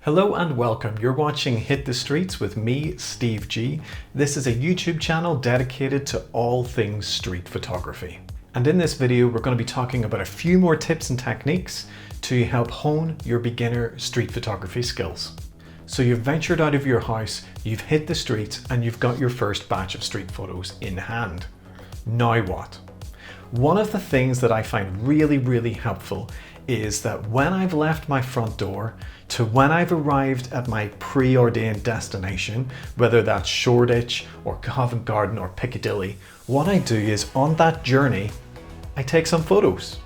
Hello and welcome. You're watching Hit the Streets with me, Steve G. This is a YouTube channel dedicated to all things street photography. And in this video, we're going to be talking about a few more tips and techniques to help hone your beginner street photography skills. So you've ventured out of your house, you've hit the streets, and you've got your first batch of street photos in hand. Now what? One of the things that I find really helpful is that when I've left my front door to when I've arrived at my preordained destination, whether that's Shoreditch or Covent Garden or Piccadilly, what I do is on that journey, I take some photos.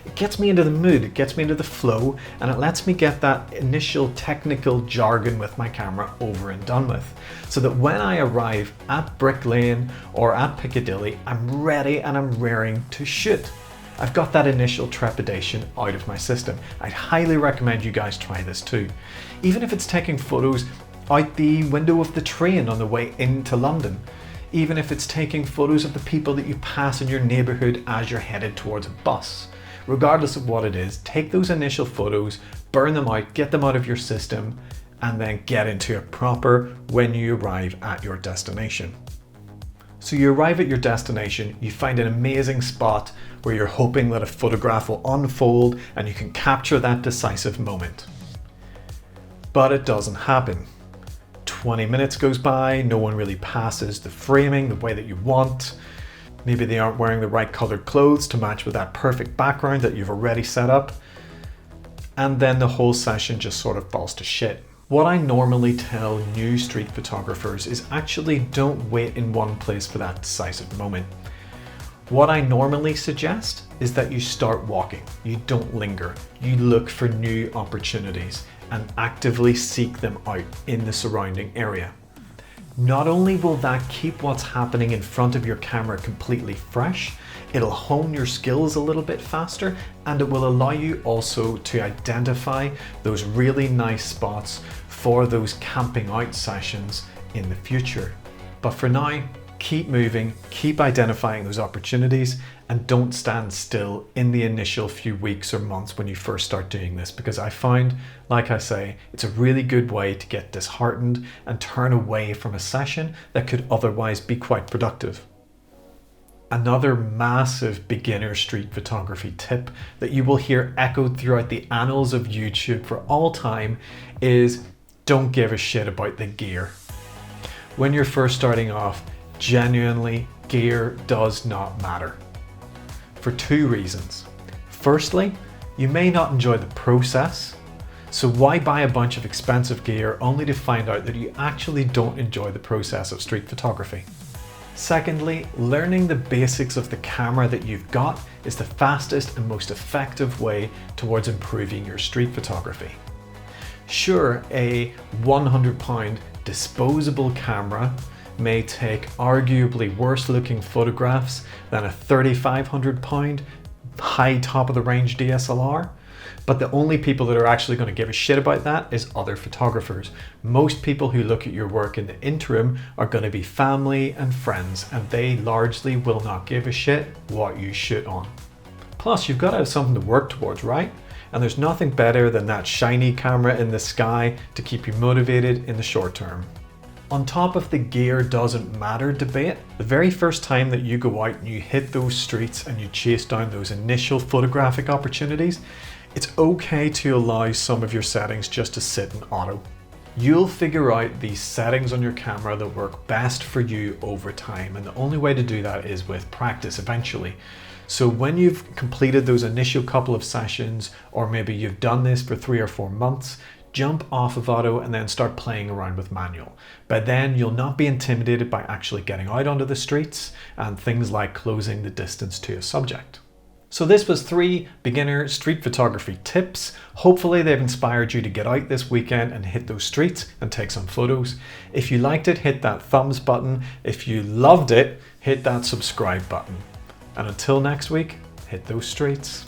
It gets me into the mood, it gets me into the flow, and it lets me get that initial technical jargon with my camera over and done with. So that when I arrive at Brick Lane or at Piccadilly, I'm ready and I'm raring to shoot. I've got that initial trepidation out of my system. I'd highly recommend you guys try this too. Even if it's taking photos out the window of the train on the way into London. Even if it's taking photos of the people that you pass in your neighborhood as you're headed towards a bus. Regardless of what it is, take those initial photos, burn them out, get them out of your system, and then get into it proper when you arrive at your destination. So you arrive at your destination, you find an amazing spot where you're hoping that a photograph will unfold and you can capture that decisive moment. But it doesn't happen. 20 minutes goes by, no one really passes the framing the way that you want. Maybe they aren't wearing the right colored clothes to match with that perfect background that you've already set up. And then the whole session just sort of falls to shit. What I normally tell new street photographers is actually don't wait in one place for that decisive moment. What I normally suggest is that you start walking. You don't linger. You look for new opportunities and actively seek them out in the surrounding area. Not only will that keep what's happening in front of your camera completely fresh, it'll hone your skills a little bit faster, and it will allow you also to identify those really nice spots for those camping out sessions in the future. But for now, keep moving, keep identifying those opportunities, and don't stand still in the initial few weeks or months when you first start doing this, because I find, like I say, it's a really good way to get disheartened and turn away from a session that could otherwise be quite productive. Another massive beginner street photography tip that you will hear echoed throughout the annals of YouTube for all time is don't give a shit about the gear. When you're first starting off, genuinely, gear does not matter. For two reasons. Firstly, you may not enjoy the process, so why buy a bunch of expensive gear only to find out that you actually don't enjoy the process of street photography? Secondly, learning the basics of the camera that you've got is the fastest and most effective way towards improving your street photography. Sure, a £100 disposable camera may take arguably worse looking photographs than a £3,500 high top of the range DSLR, but the only people that are actually going to give a shit about that is other photographers. Most people who look at your work in the interim are going to be family and friends, and they largely will not give a shit what you shoot on. Plus, you've got to have something to work towards, right? And there's nothing better than that shiny camera in the sky to keep you motivated in the short term. On top of the gear doesn't matter debate, the very first time that you go out and you hit those streets and you chase down those initial photographic opportunities, it's okay to allow some of your settings just to sit in auto. You'll figure out these settings on your camera that work best for you over time, and the only way to do that is with practice eventually. So when you've completed those initial couple of sessions, or maybe you've done this for 3 or 4 months, jump off of auto and then start playing around with manual. By then you'll not be intimidated by actually getting out onto the streets and things like closing the distance to a subject. So this was 3 beginner street photography tips. Hopefully they've inspired you to get out this weekend and hit those streets and take some photos. If you liked it, hit that thumbs button. If you loved it, hit that subscribe button. And until next week, hit those streets.